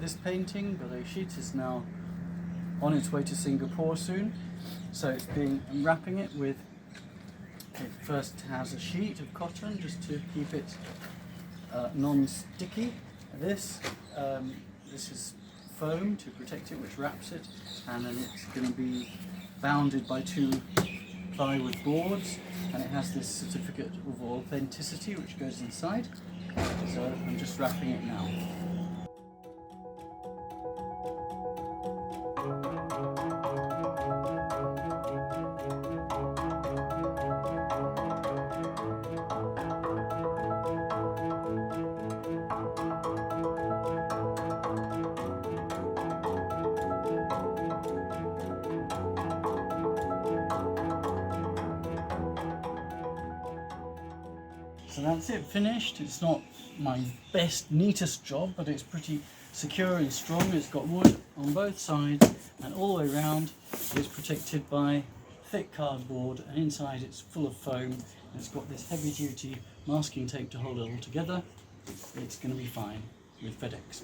this painting, the sheet, is now on its way to Singapore soon. So I'm wrapping it with, it first has a sheet of cotton just to keep it non-sticky. This is foam to protect it, which wraps it, and then it's going to be bounded by 2 plywood boards, and it has this certificate of authenticity which goes inside. So I'm just wrapping it now. So that's it, finished. It's not my best, neatest job, but it's pretty secure and strong. It's got wood on both sides, and all the way around it's protected by thick cardboard, and inside it's full of foam. And it's got this heavy duty masking tape to hold it all together. It's going to be fine with FedEx.